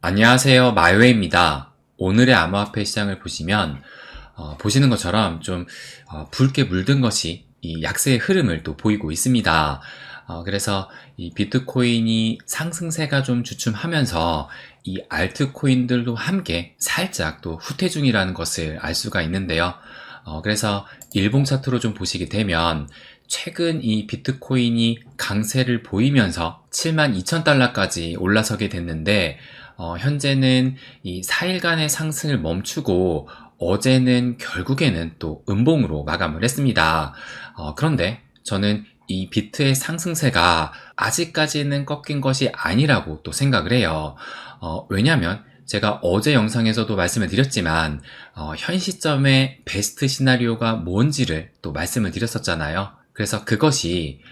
안녕하세요. 마이웨이입니다. 오늘의 암호화폐 시장을 보시면 보시는 것처럼 좀 붉게 물든 것이 이 약세의 흐름을 또 보이고 있습니다. 그래서 이 비트코인이 상승세가 좀 주춤하면서 이 알트코인들도 함께 살짝 또 후퇴 중이라는 것을 알 수가 있는데요. 그래서 일봉 차트로 좀 보시게 되면 최근 이 비트코인이 강세를 보이면서 72,000달러까지 올라서게 됐는데 현재는 이 4일간의 상승을 멈추고 어제는 결국에는 또 음봉으로 마감을 했습니다. 그런데 저는 이 비트의 상승세가 아직까지는 꺾인 것이 아니라고 또 생각을 해요. 왜냐하면 제가 어제 영상에서도 말씀을 드렸지만 현 시점의 베스트 시나리오가 뭔지를 또 말씀을 드렸었잖아요. 그래서 그것이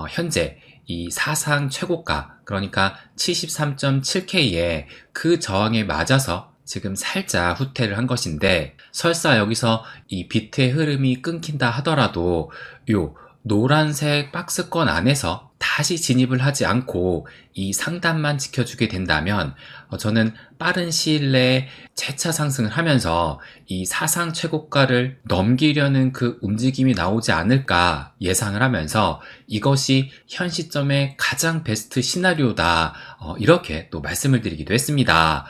현재 이 사상 최고가, 그러니까 73.7K의 그 저항에 맞아서 지금 살짝 후퇴를 한 것인데, 설사 여기서 이 비트의 흐름이 끊긴다 하더라도 요 노란색 박스권 안에서 다시 진입을 하지 않고 이 상단만 지켜주게 된다면 저는 빠른 시일 내에 재차 상승을 하면서 이 사상 최고가를 넘기려는 그 움직임이 나오지 않을까 예상을 하면서 이것이 현 시점의 가장 베스트 시나리오다, 이렇게 또 말씀을 드리기도 했습니다.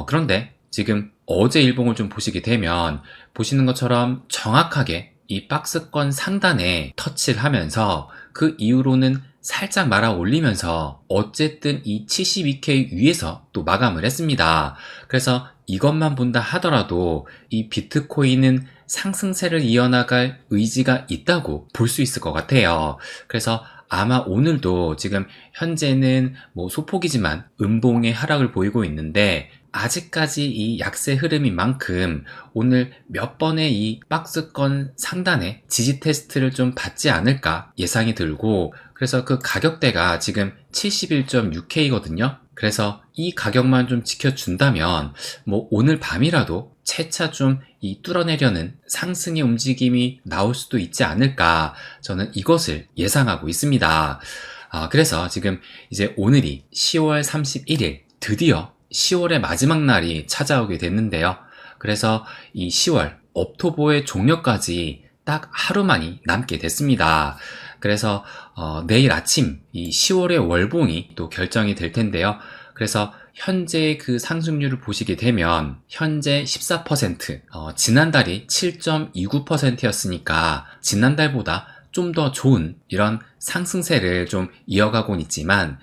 그런데 지금 어제 일봉을 좀 보시게 되면 보시는 것처럼 정확하게 이 박스권 상단에 터치를 하면서 그 이후로는 살짝 말아 올리면서 어쨌든 이 72K 위에서 또 마감을 했습니다. 그래서 이것만 본다 하더라도 이 비트코인은 상승세를 이어나갈 의지가 있다고 볼 수 있을 것 같아요. 그래서 아마 오늘도 지금 현재는 소폭이지만 음봉의 하락을 보이고 있는데, 아직까지 이 약세 흐름인 만큼 오늘 몇 번의 이 박스권 상단에 지지 테스트를 좀 받지 않을까 예상이 들고, 그래서 그 가격대가 지금 71.6K거든요. 그래서 이 가격만 좀 지켜준다면 오늘 밤이라도 채차 좀 이 뚫어내려는 상승의 움직임이 나올 수도 있지 않을까, 저는 이것을 예상하고 있습니다. 그래서 지금 이제 오늘이 10월 31일, 드디어 10월의 마지막 날이 찾아오게 됐는데요. 그래서 이 10월 업토보의 종료까지 딱 하루만이 남게 됐습니다. 그래서 내일 아침 이 10월의 월봉이 또 결정이 될 텐데요. 그래서 현재 그 상승률을 보시게 되면 현재 14%, 지난달이 7.29%였으니까 지난달보다 좀 더 좋은 이런 상승세를 좀 이어가곤 있지만,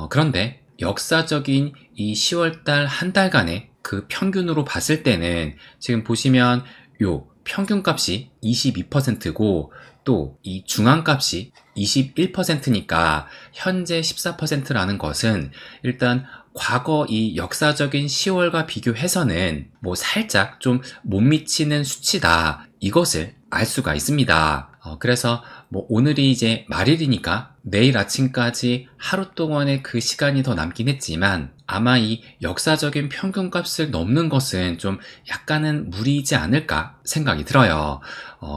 그런데 역사적인 이 10월달 한 달간의 그 평균으로 봤을 때는 지금 보시면 요 평균값이 22%고 또 이 중앙값이 21%니까 현재 14%라는 것은 일단 과거 이 역사적인 10월과 비교해서는 살짝 좀 못 미치는 수치다, 이것을 알 수가 있습니다. 그래서 오늘이 이제 말일이니까 내일 아침까지 하루 동안의 그 시간이 더 남긴 했지만 아마 이 역사적인 평균값을 넘는 것은 좀 약간은 무리이지 않을까 생각이 들어요.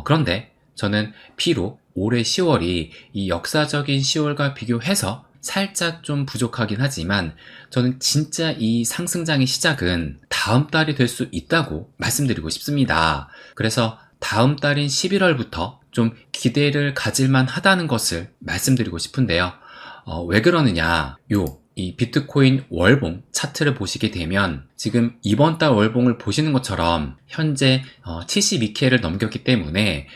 그런데 저는 비록 올해 10월이 이 역사적인 10월과 비교해서 살짝 좀 부족하긴 하지만 저는 진짜 이 상승장의 시작은 다음 달이 될 수 있다고 말씀드리고 싶습니다. 그래서 다음 달인 11월부터 좀 기대를 가질만 하다는 것을 말씀드리고 싶은데요. 왜 그러느냐, 이 비트코인 월봉 차트를 보시게 되면 지금 이번 달 월봉을 보시는 것처럼 현재 72K를 넘겼기 때문에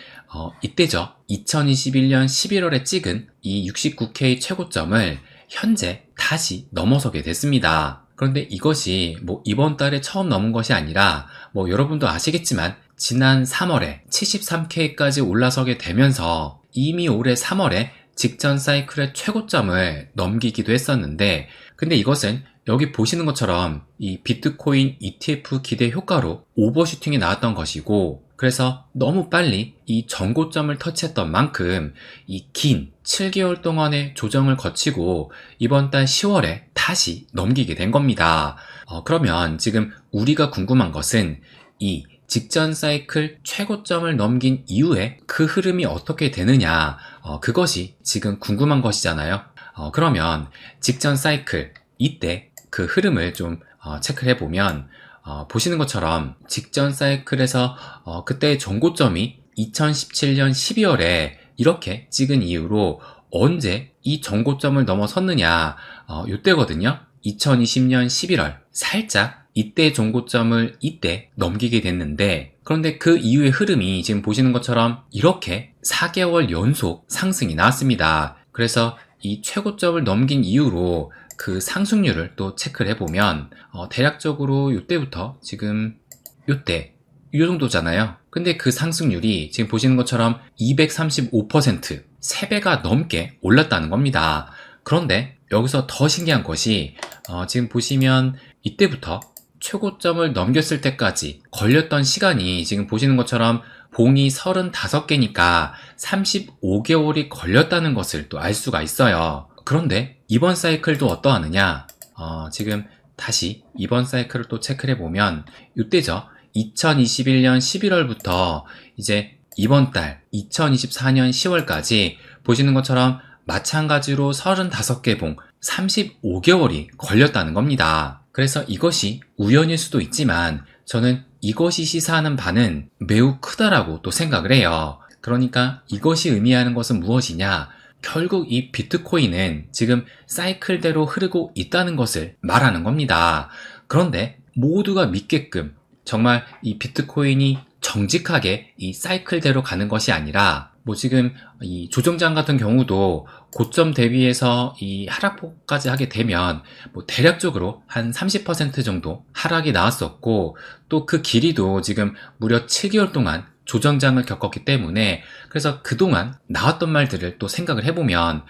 이때죠. 2021년 11월에 찍은 이 69K 최고점을 현재 다시 넘어서게 됐습니다. 그런데 이것이 이번 달에 처음 넘은 것이 아니라 여러분도 아시겠지만 지난 3월에 73K까지 올라서게 되면서 이미 올해 3월에 직전 사이클의 최고점을 넘기기도 했었는데, 근데 이것은 여기 보시는 것처럼 이 비트코인 ETF 기대 효과로 오버슈팅이 나왔던 것이고, 그래서 너무 빨리 이 전고점을 터치했던 만큼 이 긴 7개월 동안의 조정을 거치고 이번 달 10월에 다시 넘기게 된 겁니다. 그러면 지금 우리가 궁금한 것은 이 직전 사이클 최고점을 넘긴 이후에 그 흐름이 어떻게 되느냐, 그것이 지금 궁금한 것이잖아요. 그러면 직전 사이클 이때 그 흐름을 좀 체크를 해보면 보시는 것처럼 직전 사이클에서 그때의 전고점이 2017년 12월에 이렇게 찍은 이후로 언제 이 전고점을 넘어섰느냐, 이때거든요. 2020년 11월 살짝 이때 전고점을 이때 넘기게 됐는데, 그런데 그 이후의 흐름이 지금 보시는 것처럼 이렇게 4개월 연속 상승이 나왔습니다. 그래서 이 최고점을 넘긴 이후로 그 상승률을 또 체크를 해보면 대략적으로 이때부터 지금 이때 이 정도잖아요. 근데 그 상승률이 지금 보시는 것처럼 235%, 3배가 넘게 올랐다는 겁니다. 그런데 여기서 더 신기한 것이 지금 보시면 이때부터 최고점을 넘겼을 때까지 걸렸던 시간이 지금 보시는 것처럼 봉이 35개니까 35개월이 걸렸다는 것을 또 알 수가 있어요. 그런데 이번 사이클도 어떠하느냐, 지금 다시 이번 사이클을 또 체크를 해보면 이때죠. 2021년 11월부터 이제 이번 달 2024년 10월까지 보시는 것처럼 마찬가지로 35개 봉 35개월이 걸렸다는 겁니다. 그래서 이것이 우연일 수도 있지만 저는 이것이 시사하는 바는 매우 크다라고 또 생각을 해요. 그러니까 이것이 의미하는 것은 무엇이냐? 결국 이 비트코인은 지금 사이클대로 흐르고 있다는 것을 말하는 겁니다. 그런데 모두가 믿게끔 정말 이 비트코인이 정직하게 이 사이클대로 가는 것이 아니라 지금 이 조정장 같은 경우도 고점 대비해서 이 하락폭까지 하게 되면 대략적으로 한 30% 정도 하락이 나왔었고, 또 그 길이도 지금 무려 7개월 동안 조정장을 겪었기 때문에, 그래서 그동안 나왔던 말들을 또 생각을 해보면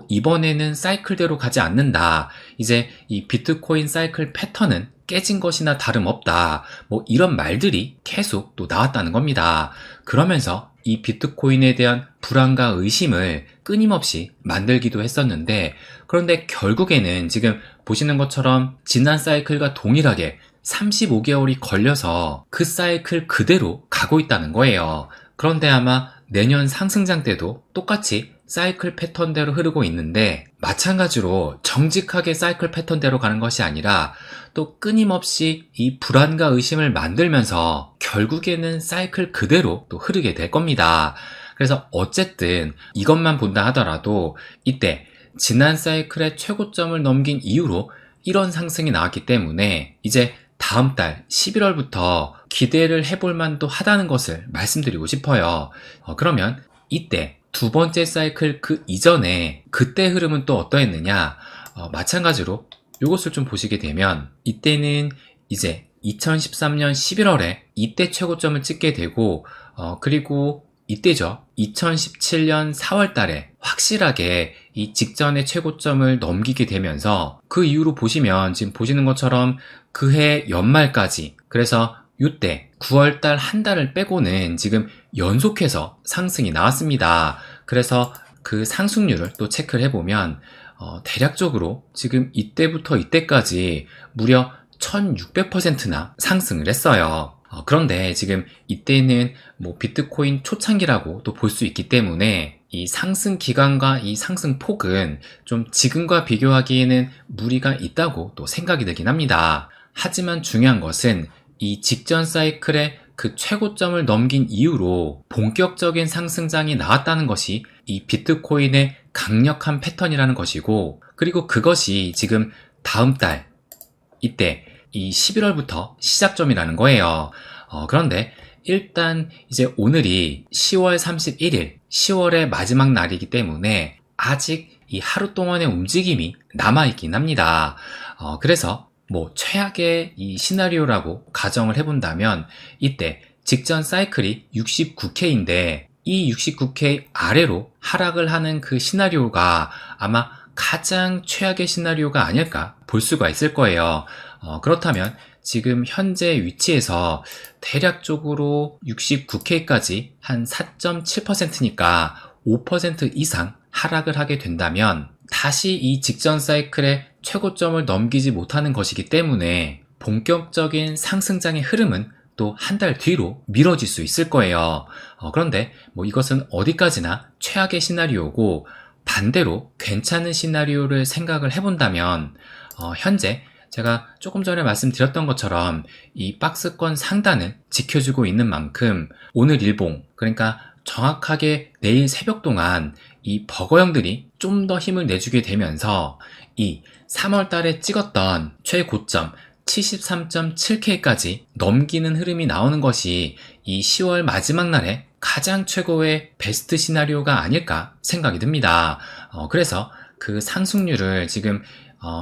이번에는 사이클대로 가지 않는다, 이제 이 비트코인 사이클 패턴은 깨진 것이나 다름없다, 이런 말들이 계속 또 나왔다는 겁니다. 그러면서 이 비트코인에 대한 불안과 의심을 끊임없이 만들기도 했었는데, 그런데 결국에는 지금 보시는 것처럼 지난 사이클과 동일하게 35개월이 걸려서 그 사이클 그대로 가고 있다는 거예요. 그런데 아마 내년 상승장 때도 똑같이 사이클 패턴대로 흐르고 있는데, 마찬가지로 정직하게 사이클 패턴대로 가는 것이 아니라 또 끊임없이 이 불안과 의심을 만들면서 결국에는 사이클 그대로 또 흐르게 될 겁니다. 그래서 어쨌든 이것만 본다 하더라도 이때 지난 사이클의 최고점을 넘긴 이후로 이런 상승이 나왔기 때문에 이제 다음 달 11월부터 기대를 해볼 만도 하다는 것을 말씀드리고 싶어요. 그러면 이때 두 번째 사이클 그 이전에 그때 흐름은 또 어떠했느냐, 마찬가지로 이것을 좀 보시게 되면 이때는 이제 2013년 11월에 이때 최고점을 찍게 되고, 그리고 이때죠. 2017년 4월 달에 확실하게 이 직전의 최고점을 넘기게 되면서 그 이후로 보시면 지금 보시는 것처럼 그해 연말까지, 그래서 이때 9월 달 한 달을 빼고는 지금 연속해서 상승이 나왔습니다. 그래서 그 상승률을 또 체크를 해보면 대략적으로 지금 이때부터 이때까지 무려 1600%나 상승을 했어요. 그런데 지금 이때는 비트코인 초창기라고 또 볼 수 있기 때문에 이 상승 기간과 이 상승 폭은 좀 지금과 비교하기에는 무리가 있다고 또 생각이 되긴 합니다. 하지만 중요한 것은 이 직전 사이클의 그 최고점을 넘긴 이후로 본격적인 상승장이 나왔다는 것이 이 비트코인의 강력한 패턴이라는 것이고, 그리고 그것이 지금 다음 달 이때 이 11월부터 시작점이라는 거예요. 그런데 일단 이제 오늘이 10월 31일, 10월의 마지막 날이기 때문에 아직 이 하루 동안의 움직임이 남아있긴 합니다. 그래서 최악의 이 시나리오라고 가정을 해본다면 이때 직전 사이클이 69K인데 이 69K 아래로 하락을 하는 그 시나리오가 아마 가장 최악의 시나리오가 아닐까 볼 수가 있을 거예요. 그렇다면 지금 현재 위치에서 대략적으로 69K까지 한 4.7%니까 5% 이상 하락을 하게 된다면 다시 이 직전 사이클의 최고점을 넘기지 못하는 것이기 때문에 본격적인 상승장의 흐름은 또 한 달 뒤로 미뤄질 수 있을 거예요. 그런데 이것은 어디까지나 최악의 시나리오고, 반대로 괜찮은 시나리오를 생각을 해본다면 현재 제가 조금 전에 말씀드렸던 것처럼 이 박스권 상단은 지켜주고 있는 만큼 오늘 일봉, 그러니까 정확하게 내일 새벽 동안 이 버거형들이 좀 더 힘을 내주게 되면서 이 3월 달에 찍었던 최고점 73.7K까지 넘기는 흐름이 나오는 것이 이 10월 마지막 날에 가장 최고의 베스트 시나리오가 아닐까 생각이 듭니다. 그래서 그 상승률을 지금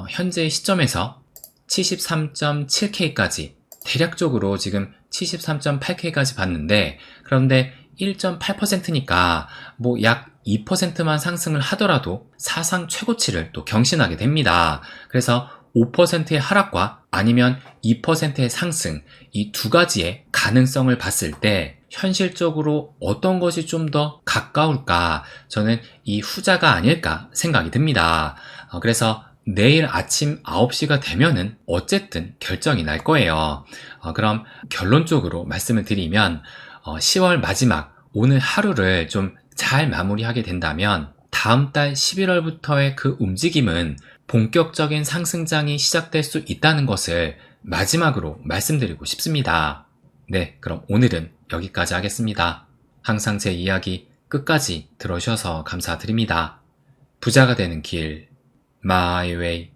현재 시점에서 73.7K까지 대략적으로 지금 73.8K까지 봤는데, 그런데 1.8%니까 뭐 약 2%만 상승을 하더라도 사상 최고치를 또 경신하게 됩니다. 그래서 5%의 하락과 아니면 2%의 상승, 이 두 가지의 가능성을 봤을 때 현실적으로 어떤 것이 좀 더 가까울까? 저는 이 후자가 아닐까 생각이 듭니다. 그래서 내일 아침 9시가 되면은 어쨌든 결정이 날 거예요. 그럼 결론적으로 말씀을 드리면 10월 마지막 오늘 하루를 좀 잘 마무리하게 된다면 다음 달 11월부터의 그 움직임은 본격적인 상승장이 시작될 수 있다는 것을 마지막으로 말씀드리고 싶습니다. 네, 그럼 오늘은 여기까지 하겠습니다. 항상 제 이야기 끝까지 들어주셔서 감사드립니다. 부자가 되는 길, My Way.